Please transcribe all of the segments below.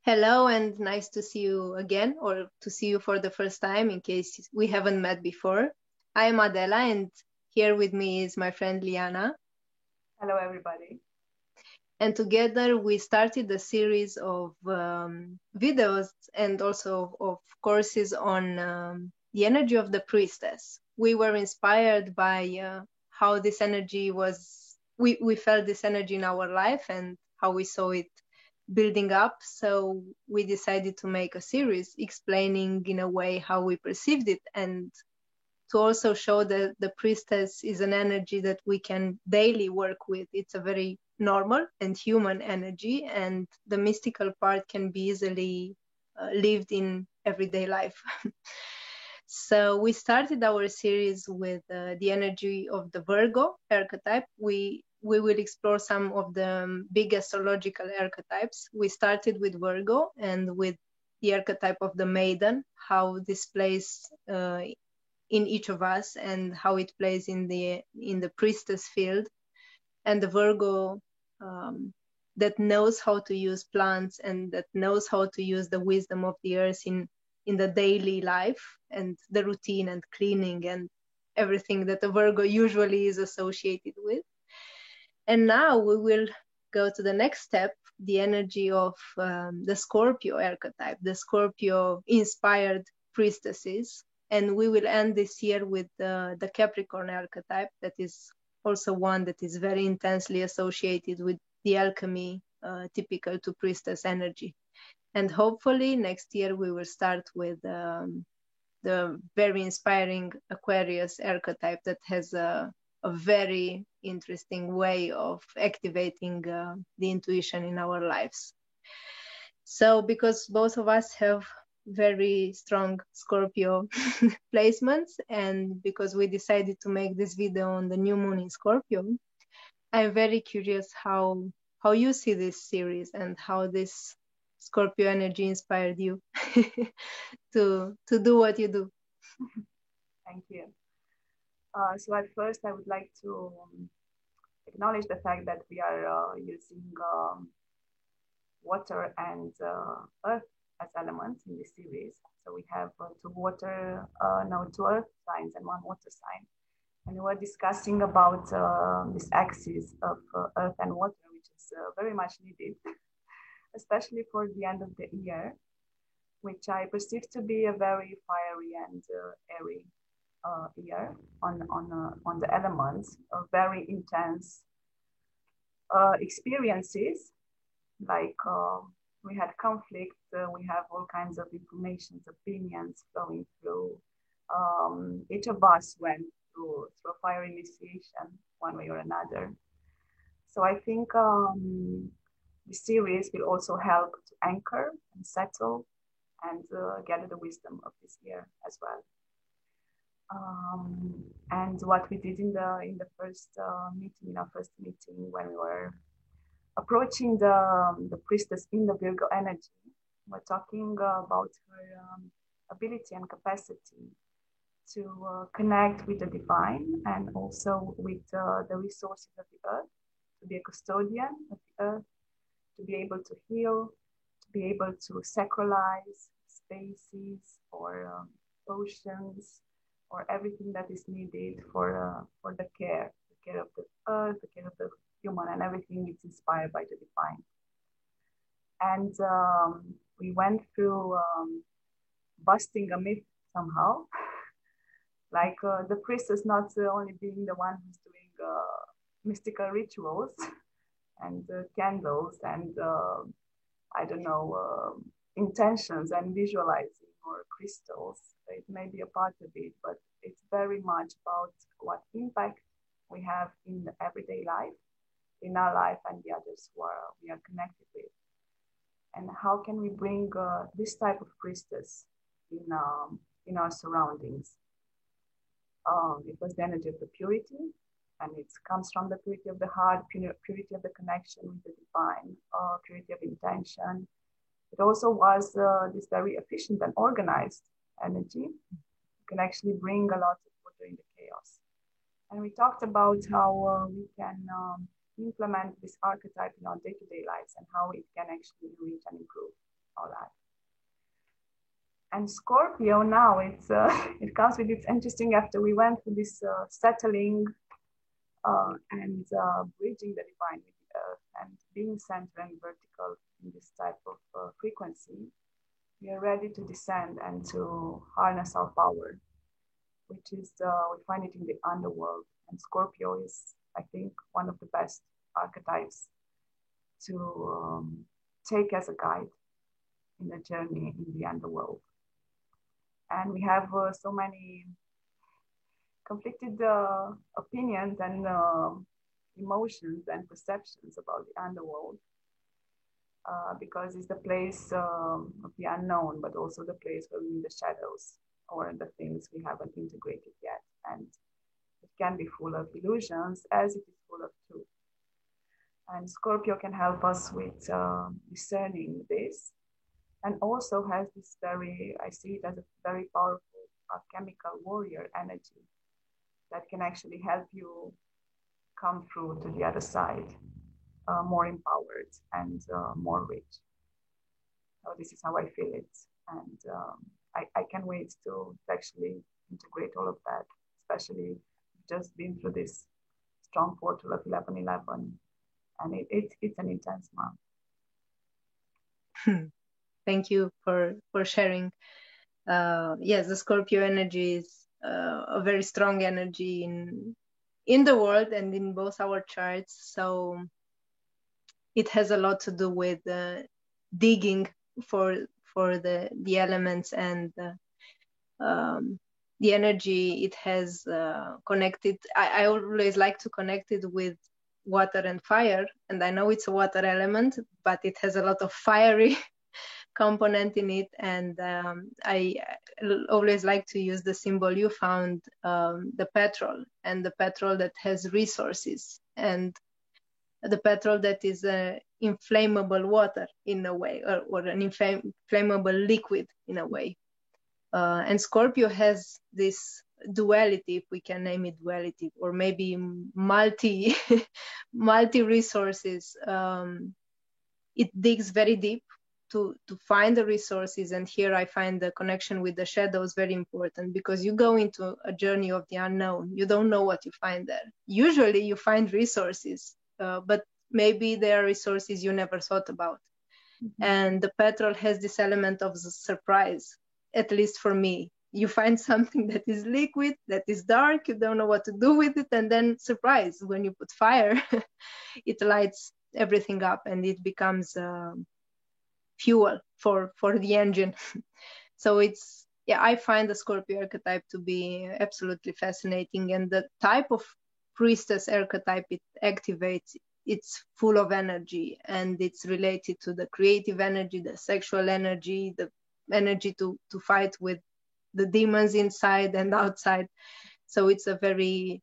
Hello, and nice to see you again, or to see you for the first time in case we haven't met before. I am Adela, and here with me is my friend Liana. Hello, everybody. And together we started a series of videos and also of courses on the energy of the priestess. We were inspired by how this energy we felt this energy in our life and how we saw it building up. So we decided to make a series explaining in a way how we perceived it and to also show that the priestess is an energy that we can daily work with. It's a very normal and human energy, and the mystical part can be easily lived in everyday life. So we started our series with the energy of the Virgo archetype. We will explore some of the big astrological archetypes. We started with Virgo and with the archetype of the maiden, how this plays in each of us and how it plays in the priestess field, and the Virgo that knows how to use plants and that knows how to use the wisdom of the earth in the daily life and the routine and cleaning and everything that the Virgo usually is associated with. And now we will go to the next step, the energy of the Scorpio archetype, the Scorpio inspired priestesses. And we will end this year with the Capricorn archetype, that is also one that is very intensely associated with the alchemy typical to priestess energy. And hopefully next year we will start with the very inspiring Aquarius archetype that has a very interesting way of activating the intuition in our lives. So because both of us have very strong Scorpio placements, and because we decided to make this video on the new moon in Scorpio, I'm very curious how you see this series and how this Scorpio energy inspired you to do what you do. Thank you. So at first, I would like to acknowledge the fact that we are using water and earth as elements in this series. So we have two earth signs and one water sign. And we were discussing about this axis of earth and water, which is very much needed, especially for the end of the year, which I perceive to be a very fiery and airy year on the elements of very intense experiences. Like we had conflict, we have all kinds of informations, opinions flowing through. Each of us went through a fire initiation one way or another. So I think the series will also help to anchor and settle and gather the wisdom of this year as well. And what we did in the first meeting, in our first meeting, when we were approaching the priestess in the Virgo energy, we're talking about her ability and capacity to connect with the divine and also with the resources of the earth, to be a custodian of the earth, to be able to heal, to be able to sacralize spaces or oceans, or everything that is needed for the care of the earth, the care of the human, and everything is inspired by the divine. And we went through busting a myth somehow, like the priestess not only being the one who's doing mystical rituals and candles and I don't know, intentions and visualizing or crystals. It may be a part of it, but it's very much about what impact we have in the everyday life, in our life and the others who we are connected with. And how can we bring this type of priestess in our surroundings? It was the energy of the purity, and it comes from the purity of the heart, purity of the connection with the divine, purity of intention. It also was this very efficient and organized energy. You can actually bring a lot of order in the chaos. And we talked about how we can implement this archetype in our day-to-day lives and how it can actually enrich and improve all that. And Scorpio now, it's it comes with its interesting after we went through this settling and bridging the divine with the earth and being centered and vertical in this type of frequency, we are ready to descend and to harness our power, which is, we find it in the underworld. And Scorpio is, I think, one of the best archetypes to take as a guide in the journey in the underworld. And we have so many conflicted opinions and emotions and perceptions about the underworld, because it's the place of the unknown, but also the place where we're in the shadows or the things we haven't integrated yet. And it can be full of illusions as it is full of truth. And Scorpio can help us with discerning this, and also has this very, I see it as a very powerful chemical warrior energy that can actually help you come through to the other side more empowered and more rich. So this is how I feel it. And I can't wait to actually integrate all of that, especially just been through this strong portal of 11/11. And it's an intense month. Thank you for sharing. Yes, the Scorpio energy is a very strong energy in the world and in both our charts. So it has a lot to do with digging for the elements and the energy it has connected. I always like to connect it with water and fire, and I know it's a water element, but it has a lot of fiery component in it. And I always like to use the symbol you found, the petrol, and the petrol that has resources, and the petrol that is inflammable water in a way, or an inflammable liquid in a way. And Scorpio has this duality, if we can name it duality, or maybe multi resources. It digs very deep to find the resources, and here I find the connection with the shadows very important, because you go into a journey of the unknown. You don't know what you find there. Usually you find resources, but maybe there are resources you never thought about. Mm-hmm. And the petrol has this element of the surprise, at least for me. You find something that is liquid, that is dark, you don't know what to do with it, and then surprise, when you put fire, it lights everything up and it becomes fuel for the engine. So it's, yeah, I find the Scorpio archetype to be absolutely fascinating, and the type of priestess archetype it activates, it's full of energy, and it's related to the creative energy, the sexual energy, the energy to fight with the demons inside and outside. So it's a very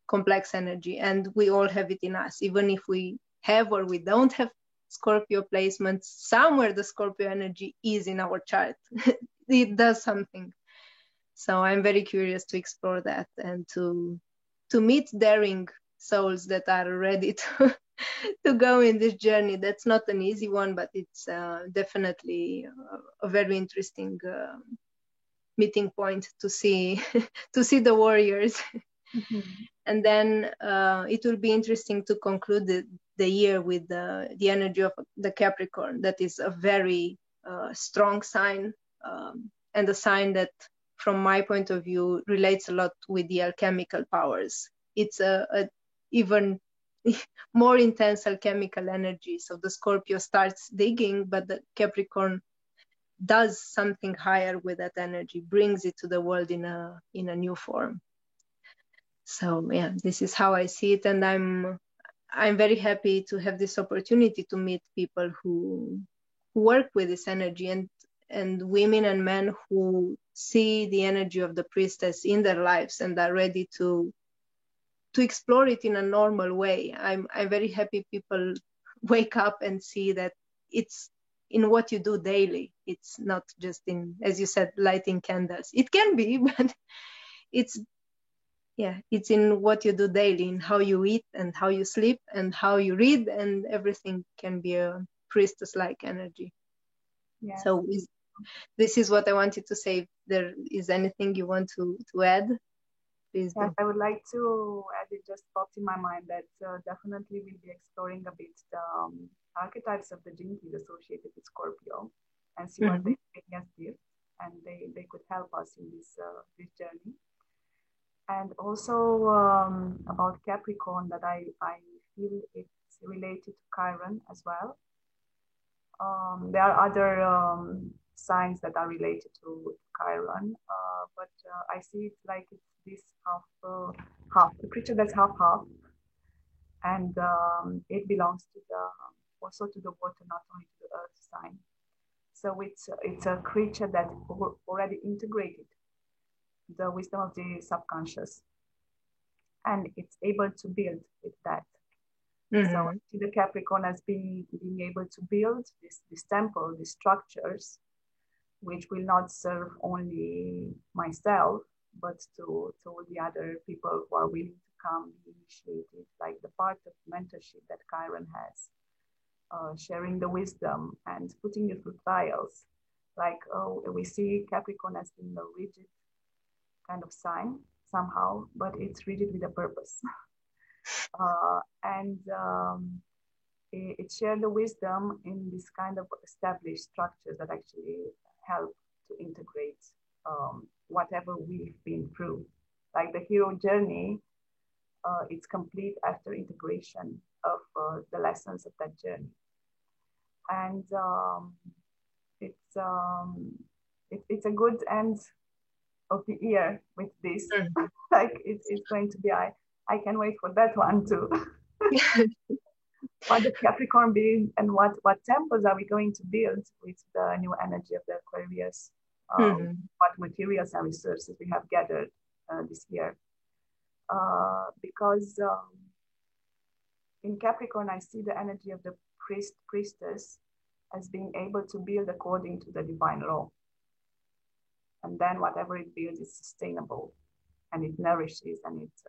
complex energy, and we all have it in us. Even if we have or we don't have Scorpio placements, somewhere the Scorpio energy is in our chart. It does something. So I'm very curious to explore that and to meet daring souls that are ready to go in this journey. That's not an easy one, but it's definitely a very interesting meeting point to see the warriors. Mm-hmm. And then it will be interesting to conclude the year with the energy of the Capricorn. That is a very strong sign, and a sign that, from my point of view, relates a lot with the alchemical powers. It's a even more intense alchemical energy. So the Scorpio starts digging, but the Capricorn does something higher with that energy, brings it to the world in a new form. So yeah, this is how I see it, and I'm very happy to have this opportunity to meet people who work with this energy, and women and men who see the energy of the priestess in their lives and are ready to explore it in a normal way. I'm very happy people wake up and see that it's in what you do daily. It's not just in, as you said, lighting candles. It can be, but it's in what you do daily, in how you eat and how you sleep and how you read, and everything can be a priestess-like energy. Yes. So this is what I wanted to say. If there is anything you want to add, please do. Yes, I would like to add, it just popped in my mind that definitely we'll be exploring a bit the archetypes of the gene keys associated with Scorpio and see what they bring us gifts, and they could help us in this journey. And also about Capricorn, that I feel it's related to Chiron as well. There are other signs that are related to Chiron, but I see it like it's this half, the creature that's half, and it belongs to also to the water, not only to the earth sign. So it's a creature that already integrated the wisdom of the subconscious, and it's able to build with that. So I see the Capricorn as being able to build this temple, these structures, which will not serve only myself, but to the other people who are willing to come be initiated, like the part of mentorship that Chiron has, sharing the wisdom and putting you through trials. Like we see Capricorn as being a rigid kind of sign somehow, but it's rigid with a purpose. And it shared the wisdom in this kind of established structures that actually help to integrate whatever we've been through. Like the hero journey, it's complete after integration of the lessons of that journey. And it's a good end of the year with this. Like it's going to be, I can wait for that one too. What the Capricorn being, and what temples are we going to build with the new energy of the Aquarius? What materials and resources we have gathered this year? Because in Capricorn, I see the energy of the priestess as being able to build according to the divine law. And then whatever it builds is sustainable, and it nourishes, and it's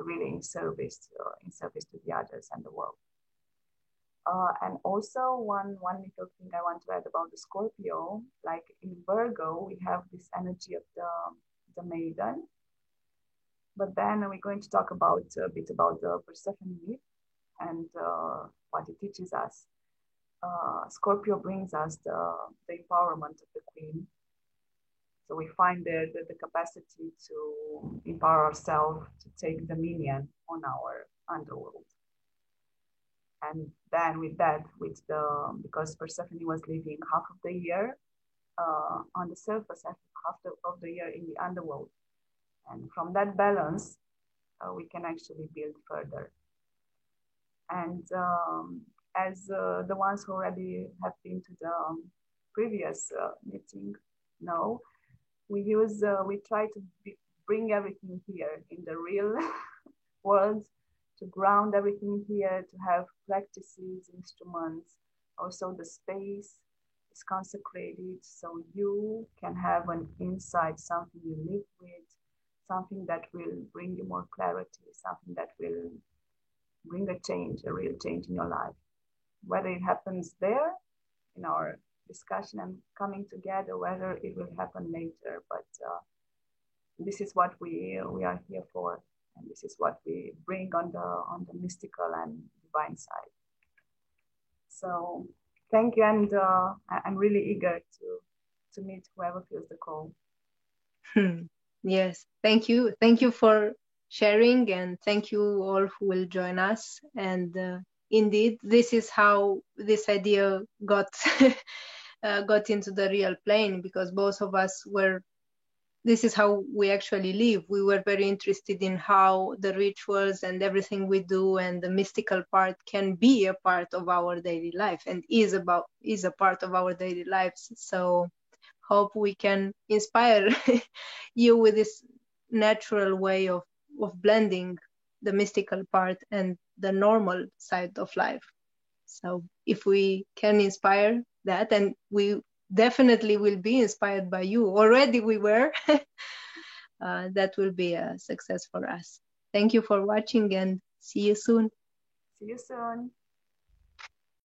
really in service to the others and the world. And also one little thing I want to add about the Scorpio, like in Virgo, we have this energy of the maiden. But then we're going to talk about a bit about the Persephone myth and what it teaches us. Scorpio brings us the empowerment of the queen. So we find the capacity to empower ourselves to take dominion on our underworld. And then with that, because Persephone was living half of the year on the surface, half of the year in the underworld. And from that balance, we can actually build further. And as the ones who already have been to the previous meeting know, we try to bring everything here in the real world, to ground everything here, to have practices, instruments. Also the space is consecrated, so you can have an insight, something you live with, something that will bring you more clarity, something that will bring a real change in your life. Whether it happens there in our discussion and coming together, whether it will happen later, but this is what we are here for, and this is what we bring on the mystical and divine side. So thank you, and I'm really eager to meet whoever feels the call. Yes, thank you for sharing, and thank you all who will join us. And indeed, this is how this idea got got into the real plane, because both of us this is how we actually live. We were very interested in how the rituals and everything we do and the mystical part can be a part of our daily life, and is a part of our daily lives. So hope we can inspire you with this natural way of blending the mystical part and the normal side of life. So if we can inspire that, and we definitely will be inspired by you, already we were, that will be a success for us. Thank you for watching, and see you soon. See you soon.